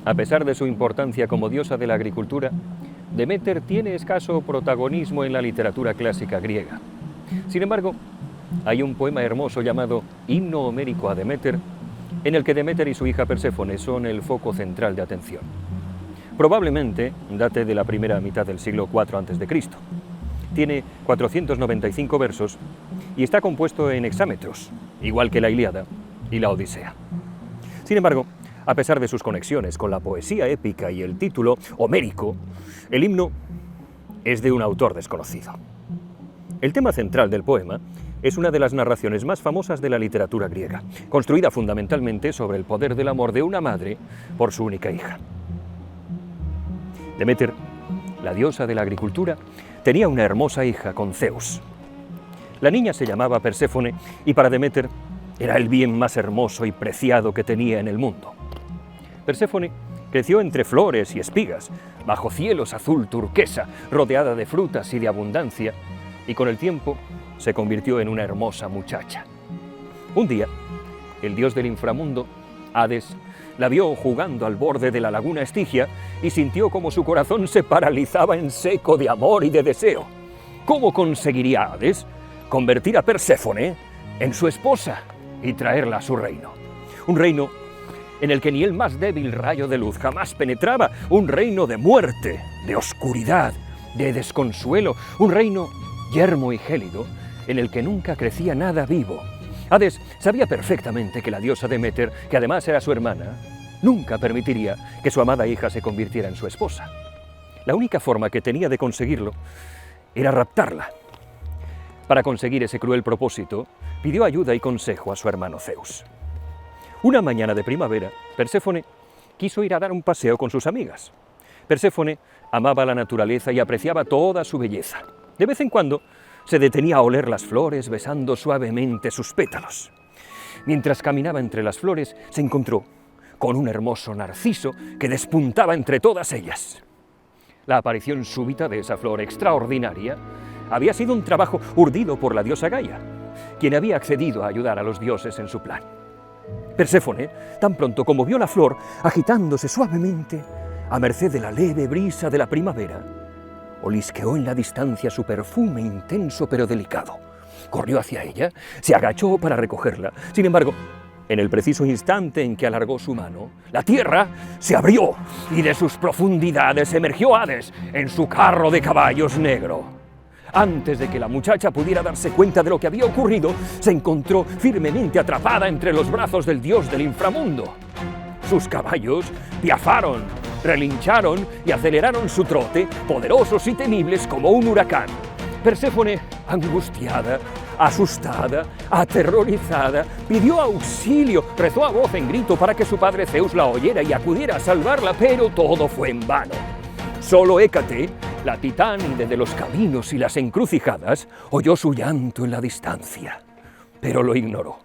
A pesar de su importancia como diosa de la agricultura, Deméter tiene escaso protagonismo en la literatura clásica griega. Sin embargo, hay un poema hermoso llamado Himno Homérico a Deméter, en el que Deméter y su hija Perséfone son el foco central de atención. Probablemente date de la primera mitad del siglo IV a.C. Tiene 495 versos y está compuesto en hexámetros, igual que la Ilíada y la Odisea. Sin embargo, a pesar de sus conexiones con la poesía épica y el título homérico, el himno es de un autor desconocido. El tema central del poema es una de las narraciones más famosas de la literatura griega, construida fundamentalmente sobre el poder del amor de una madre por su única hija. Deméter, la diosa de la agricultura, tenía una hermosa hija con Zeus. La niña se llamaba Perséfone y para Deméter era el bien más hermoso y preciado que tenía en el mundo. Perséfone creció entre flores y espigas, bajo cielos azul turquesa, rodeada de frutas y de abundancia, y con el tiempo se convirtió en una hermosa muchacha. Un día, el dios del inframundo, Hades, la vio jugando al borde de la laguna Estigia y sintió como su corazón se paralizaba en seco de amor y de deseo. ¿Cómo conseguiría Hades convertir a Perséfone en su esposa y traerla a su reino? Un reino en el que ni el más débil rayo de luz jamás penetraba, un reino de muerte, de oscuridad, de desconsuelo, un reino yermo y gélido en el que nunca crecía nada vivo. Hades sabía perfectamente que la diosa Deméter, que además era su hermana, nunca permitiría que su amada hija se convirtiera en su esposa. La única forma que tenía de conseguirlo era raptarla. Para conseguir ese cruel propósito, pidió ayuda y consejo a su hermano Zeus. Una mañana de primavera, Perséfone quiso ir a dar un paseo con sus amigas. Perséfone amaba la naturaleza y apreciaba toda su belleza. De vez en cuando se detenía a oler las flores, besando suavemente sus pétalos. Mientras caminaba entre las flores, se encontró con un hermoso narciso que despuntaba entre todas ellas. La aparición súbita de esa flor extraordinaria había sido un trabajo urdido por la diosa Gaia, quien había accedido a ayudar a los dioses en su plan. Perséfone, tan pronto como vio la flor agitándose suavemente a merced de la leve brisa de la primavera, olisqueó en la distancia su perfume intenso pero delicado. Corrió hacia ella, se agachó para recogerla. Sin embargo, en el preciso instante en que alargó su mano, la tierra se abrió y de sus profundidades emergió Hades en su carro de caballos negro. Antes de que la muchacha pudiera darse cuenta de lo que había ocurrido, se encontró firmemente atrapada entre los brazos del dios del inframundo. Sus caballos piafaron, relincharon y aceleraron su trote, poderosos y temibles como un huracán. Perséfone, angustiada, asustada, aterrorizada, pidió auxilio, rezó a voz en grito para que su padre Zeus la oyera y acudiera a salvarla, pero todo fue en vano. Solo Hécate, la titánide de los caminos y las encrucijadas, oyó su llanto en la distancia, pero lo ignoró.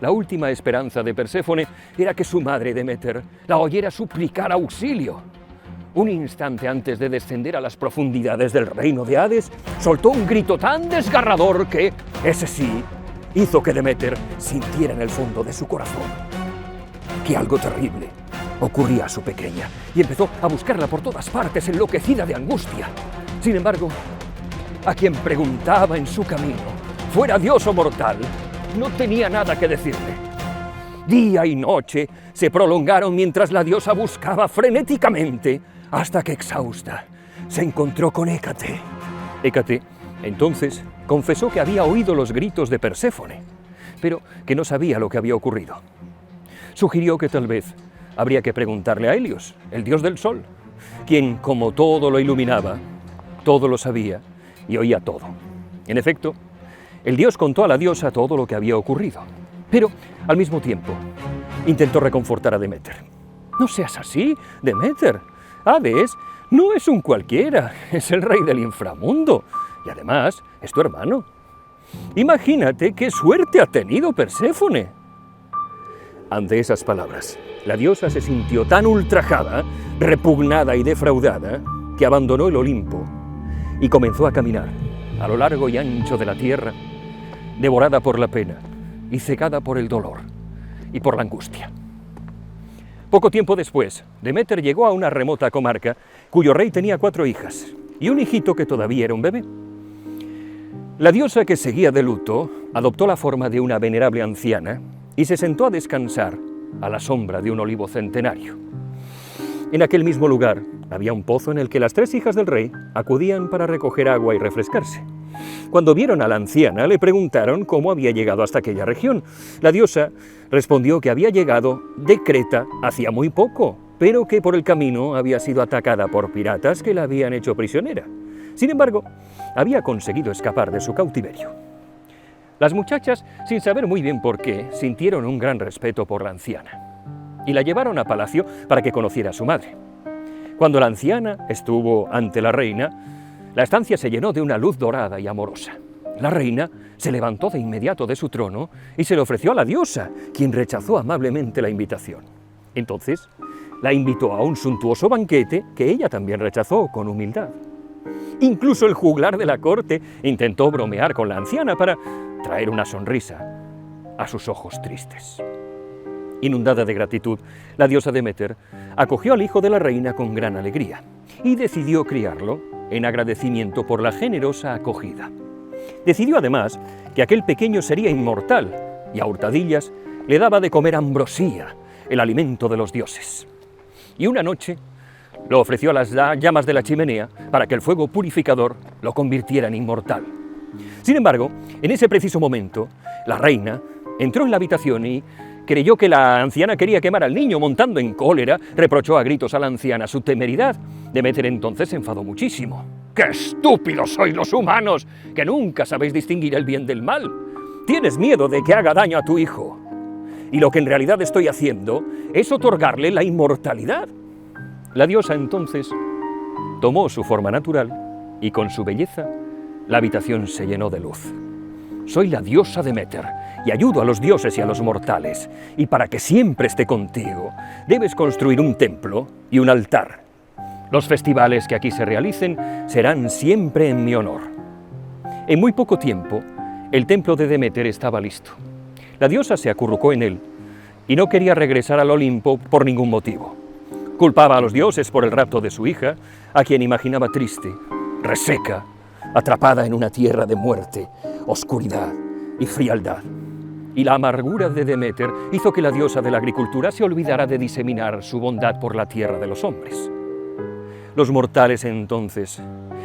La última esperanza de Perséfone era que su madre Deméter la oyera suplicar auxilio. Un instante antes de descender a las profundidades del reino de Hades, soltó un grito tan desgarrador que, ese sí, hizo que Deméter sintiera en el fondo de su corazón que algo terrible ocurría a su pequeña, y empezó a buscarla por todas partes, enloquecida de angustia. Sin embargo, a quien preguntaba en su camino, fuera dios o mortal, no tenía nada que decirle. Día y noche se prolongaron mientras la diosa buscaba frenéticamente, hasta que exhausta se encontró con Hécate. Hécate, entonces, confesó que había oído los gritos de Perséfone, pero que no sabía lo que había ocurrido. Sugirió que tal vez habría que preguntarle a Helios, el dios del sol, quien, como todo lo iluminaba, todo lo sabía y oía todo. En efecto, el dios contó a la diosa todo lo que había ocurrido, pero, al mismo tiempo, intentó reconfortar a Deméter. «No seas así, Deméter. Hades no es un cualquiera, es el rey del inframundo, y además es tu hermano. Imagínate qué suerte ha tenido Perséfone». Ante esas palabras, la diosa se sintió tan ultrajada, repugnada y defraudada, que abandonó el Olimpo y comenzó a caminar a lo largo y ancho de la tierra, devorada por la pena y cegada por el dolor y por la angustia. Poco tiempo después, Deméter llegó a una remota comarca cuyo rey tenía 4 hijas y un hijito que todavía era un bebé. La diosa, que seguía de luto, adoptó la forma de una venerable anciana y se sentó a descansar a la sombra de un olivo centenario. En aquel mismo lugar había un pozo en el que las 3 hijas del rey acudían para recoger agua y refrescarse. Cuando vieron a la anciana, le preguntaron cómo había llegado hasta aquella región. La diosa respondió que había llegado de Creta hacía muy poco, pero que por el camino había sido atacada por piratas que la habían hecho prisionera. Sin embargo, había conseguido escapar de su cautiverio. Las muchachas, sin saber muy bien por qué, sintieron un gran respeto por la anciana y la llevaron a palacio para que conociera a su madre. Cuando la anciana estuvo ante la reina, la estancia se llenó de una luz dorada y amorosa. La reina se levantó de inmediato de su trono y se le ofreció a la diosa, quien rechazó amablemente la invitación. Entonces, la invitó a un suntuoso banquete que ella también rechazó con humildad. Incluso el juglar de la corte intentó bromear con la anciana para traer una sonrisa a sus ojos tristes. Inundada de gratitud, la diosa Deméter acogió al hijo de la reina con gran alegría y decidió criarlo en agradecimiento por la generosa acogida. Decidió además que aquel pequeño sería inmortal y a hurtadillas le daba de comer ambrosía, el alimento de los dioses. Y una noche lo ofreció a las llamas de la chimenea para que el fuego purificador lo convirtiera en inmortal. Sin embargo, en ese preciso momento, la reina entró en la habitación y creyó que la anciana quería quemar al niño. Montando en cólera, reprochó a gritos a la anciana su temeridad. Deméter entonces se enfadó muchísimo. ¡Qué estúpidos sois los humanos, que nunca sabéis distinguir el bien del mal! Tienes miedo de que haga daño a tu hijo. Y lo que en realidad estoy haciendo es otorgarle la inmortalidad. La diosa entonces tomó su forma natural y con su belleza la habitación se llenó de luz. Soy la diosa Deméter y ayudo a los dioses y a los mortales. Y para que siempre esté contigo, debes construir un templo y un altar. Los festivales que aquí se realicen serán siempre en mi honor. En muy poco tiempo, el templo de Deméter estaba listo. La diosa se acurrucó en él y no quería regresar al Olimpo por ningún motivo. Culpaba a los dioses por el rapto de su hija, a quien imaginaba triste, reseca, atrapada en una tierra de muerte, oscuridad y frialdad. Y la amargura de Deméter hizo que la diosa de la agricultura se olvidara de diseminar su bondad por la tierra de los hombres. Los mortales entonces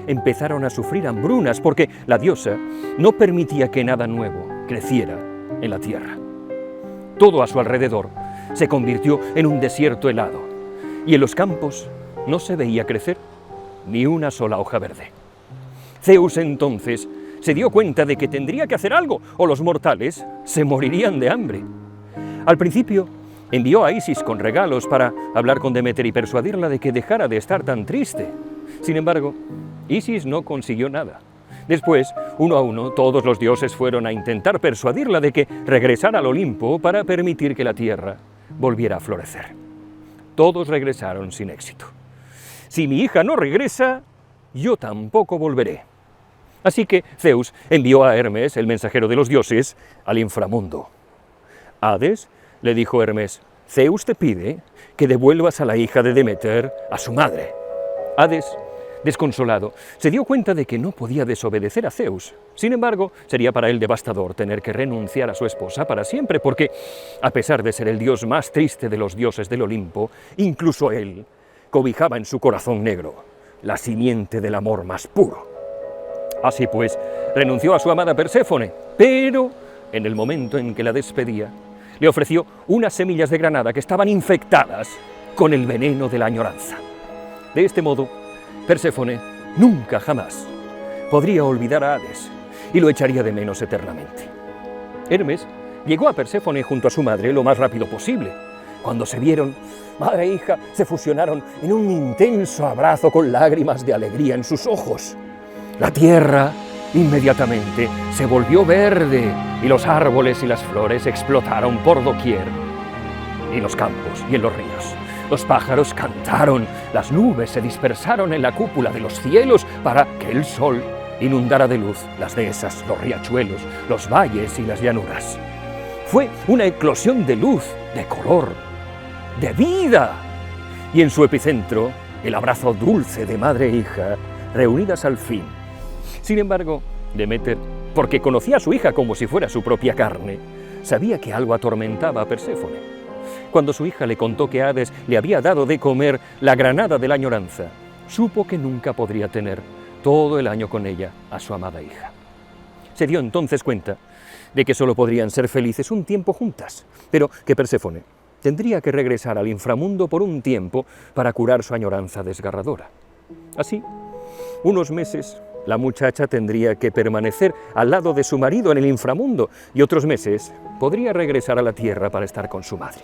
empezaron a sufrir hambrunas porque la diosa no permitía que nada nuevo creciera en la tierra. Todo a su alrededor se convirtió en un desierto helado y en los campos no se veía crecer ni una sola hoja verde. Zeus entonces se dio cuenta de que tendría que hacer algo o los mortales se morirían de hambre. Al principio envió a Isis con regalos para hablar con Deméter y persuadirla de que dejara de estar tan triste. Sin embargo, Isis no consiguió nada. Después, uno a uno, todos los dioses fueron a intentar persuadirla de que regresara al Olimpo para permitir que la tierra volviera a florecer. Todos regresaron sin éxito. Si mi hija no regresa, yo tampoco volveré. Así que Zeus envió a Hermes, el mensajero de los dioses, al inframundo. Hades, le dijo Hermes, Zeus te pide que devuelvas a la hija de Deméter a su madre. Hades, desconsolado, se dio cuenta de que no podía desobedecer a Zeus. Sin embargo, sería para él devastador tener que renunciar a su esposa para siempre, porque, a pesar de ser el dios más triste de los dioses del Olimpo, incluso él cobijaba en su corazón negro la simiente del amor más puro. Así pues, renunció a su amada Perséfone, pero en el momento en que la despedía, le ofreció unas semillas de granada que estaban infectadas con el veneno de la añoranza. De este modo, Perséfone nunca jamás podría olvidar a Hades y lo echaría de menos eternamente. Hermes llegó a Perséfone junto a su madre lo más rápido posible. Cuando se vieron, madre e hija se fusionaron en un intenso abrazo con lágrimas de alegría en sus ojos. La tierra inmediatamente se volvió verde y los árboles y las flores explotaron por doquier, en los campos y en los ríos. Los pájaros cantaron, las nubes se dispersaron en la cúpula de los cielos para que el sol inundara de luz las dehesas, los riachuelos, los valles y las llanuras. Fue una eclosión de luz, de color, de vida, y en su epicentro el abrazo dulce de madre e hija, reunidas al fin. Sin embargo, Deméter, porque conocía a su hija como si fuera su propia carne, sabía que algo atormentaba a Perséfone. Cuando su hija le contó que Hades le había dado de comer la granada de la añoranza, supo que nunca podría tener todo el año con ella a su amada hija. Se dio entonces cuenta de que solo podrían ser felices un tiempo juntas, pero que Perséfone tendría que regresar al inframundo por un tiempo para curar su añoranza desgarradora. Así, unos meses, la muchacha tendría que permanecer al lado de su marido en el inframundo y otros meses podría regresar a la tierra para estar con su madre.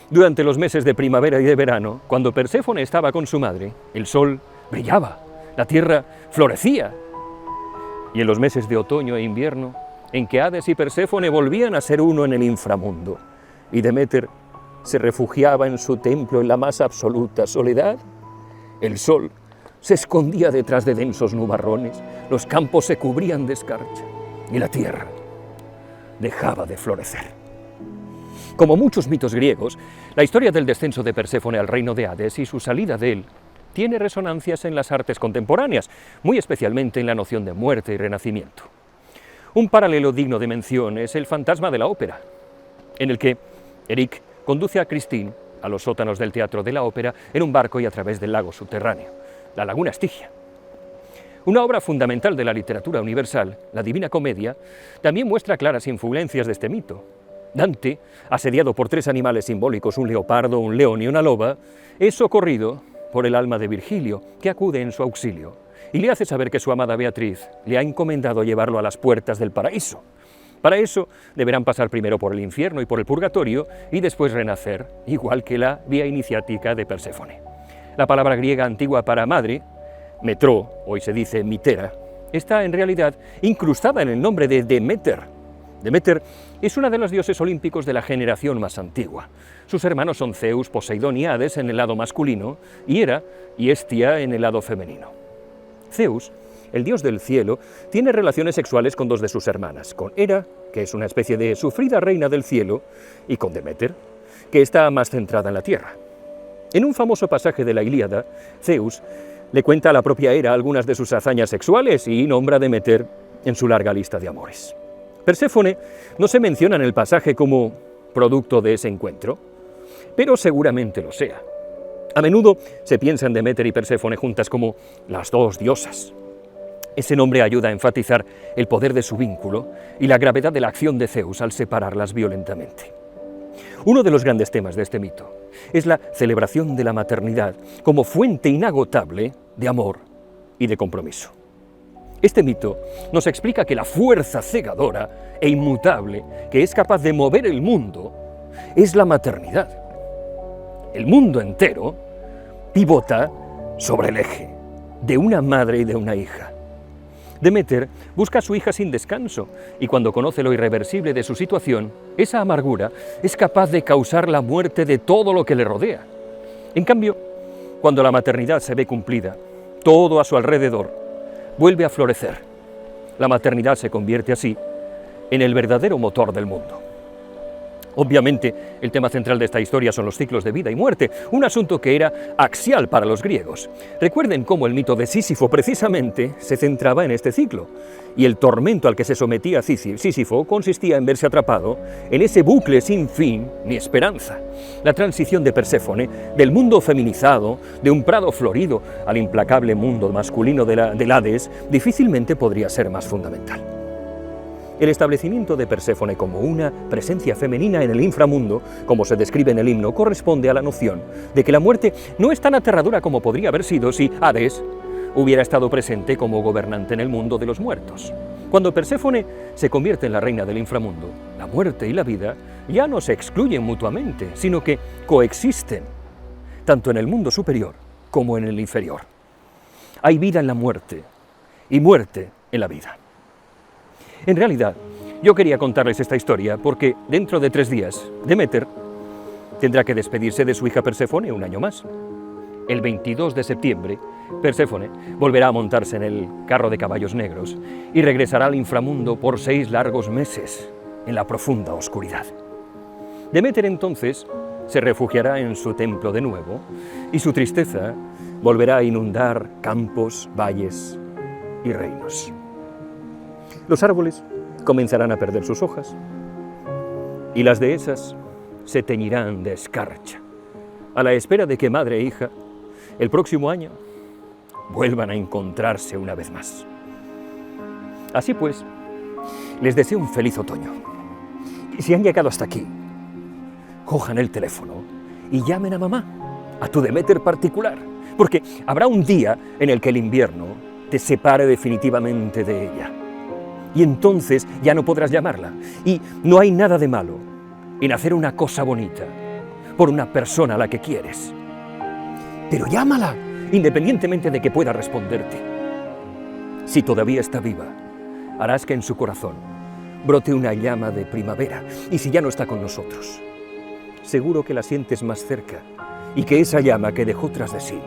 Durante los meses de primavera y de verano, cuando Perséfone estaba con su madre, el sol brillaba, la tierra florecía. Y en los meses de otoño e invierno, en que Hades y Perséfone volvían a ser uno en el inframundo, y Deméter se refugiaba en su templo en la más absoluta soledad, el sol se escondía detrás de densos nubarrones, los campos se cubrían de escarcha, y la tierra dejaba de florecer. Como muchos mitos griegos, la historia del descenso de Perséfone al reino de Hades y su salida de él tiene resonancias en las artes contemporáneas, muy especialmente en la noción de muerte y renacimiento. Un paralelo digno de mención es el fantasma de la ópera, en el que Eric conduce a Christine a los sótanos del teatro de la ópera en un barco y a través del lago subterráneo, la laguna Estigia. Una obra fundamental de la literatura universal, la Divina Comedia, también muestra claras influencias de este mito. Dante, asediado por tres animales simbólicos, un leopardo, un león y una loba, es socorrido por el alma de Virgilio, que acude en su auxilio, y le hace saber que su amada Beatriz le ha encomendado llevarlo a las puertas del paraíso. Para eso deberán pasar primero por el infierno y por el purgatorio, y después renacer, igual que la vía iniciática de Perséfone. La palabra griega antigua para madre, metró, hoy se dice mitera, está en realidad incrustada en el nombre de Deméter. Deméter es una de los dioses olímpicos de la generación más antigua. Sus hermanos son Zeus, Poseidón y Hades en el lado masculino, y Hera y Hestia en el lado femenino. Zeus, el dios del cielo, tiene relaciones sexuales con dos de sus hermanas, con Hera, que es una especie de sufrida reina del cielo, y con Deméter, que está más centrada en la tierra. En un famoso pasaje de la Ilíada, Zeus le cuenta a la propia Hera algunas de sus hazañas sexuales y nombra a Deméter en su larga lista de amores. Perséfone no se menciona en el pasaje como producto de ese encuentro, pero seguramente lo sea. A menudo se piensa en Deméter y Perséfone juntas como las dos diosas. Ese nombre ayuda a enfatizar el poder de su vínculo y la gravedad de la acción de Zeus al separarlas violentamente. Uno de los grandes temas de este mito es la celebración de la maternidad como fuente inagotable de amor y de compromiso. Este mito nos explica que la fuerza cegadora e inmutable que es capaz de mover el mundo es la maternidad. El mundo entero pivota sobre el eje de una madre y de una hija. Deméter busca a su hija sin descanso y cuando conoce lo irreversible de su situación, esa amargura es capaz de causar la muerte de todo lo que le rodea. En cambio, cuando la maternidad se ve cumplida, todo a su alrededor vuelve a florecer. La maternidad se convierte así en el verdadero motor del mundo. Obviamente, el tema central de esta historia son los ciclos de vida y muerte, un asunto que era axial para los griegos. Recuerden cómo el mito de Sísifo precisamente se centraba en este ciclo, y el tormento al que se sometía Sísifo consistía en verse atrapado en ese bucle sin fin ni esperanza. La transición de Perséfone del mundo feminizado, de un prado florido, al implacable mundo masculino del Hades, difícilmente podría ser más fundamental. El establecimiento de Perséfone como una presencia femenina en el inframundo, como se describe en el himno, corresponde a la noción de que la muerte no es tan aterradora como podría haber sido si Hades hubiera estado presente como gobernante en el mundo de los muertos. Cuando Perséfone se convierte en la reina del inframundo, la muerte y la vida ya no se excluyen mutuamente, sino que coexisten, tanto en el mundo superior como en el inferior. Hay vida en la muerte y muerte en la vida. En realidad, yo quería contarles esta historia porque dentro de 3 días, Deméter tendrá que despedirse de su hija Perséfone un año más. El 22 de septiembre, Perséfone volverá a montarse en el carro de caballos negros y regresará al inframundo por 6 largos meses en la profunda oscuridad. Deméter entonces se refugiará en su templo de nuevo y su tristeza volverá a inundar campos, valles y reinos. Los árboles comenzarán a perder sus hojas y las dehesas se teñirán de escarcha, a la espera de que madre e hija, el próximo año, vuelvan a encontrarse una vez más. Así pues, les deseo un feliz otoño. Y si han llegado hasta aquí, cojan el teléfono y llamen a mamá, a tu Deméter particular, porque habrá un día en el que el invierno te separe definitivamente de ella. Y entonces ya no podrás llamarla. Y no hay nada de malo en hacer una cosa bonita por una persona a la que quieres. Pero llámala, independientemente de que pueda responderte. Si todavía está viva, harás que en su corazón brote una llama de primavera. Y si ya no está con nosotros, seguro que la sientes más cerca y que esa llama que dejó tras de sí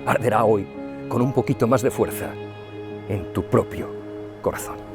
arderá hoy con un poquito más de fuerza en tu propio corazón.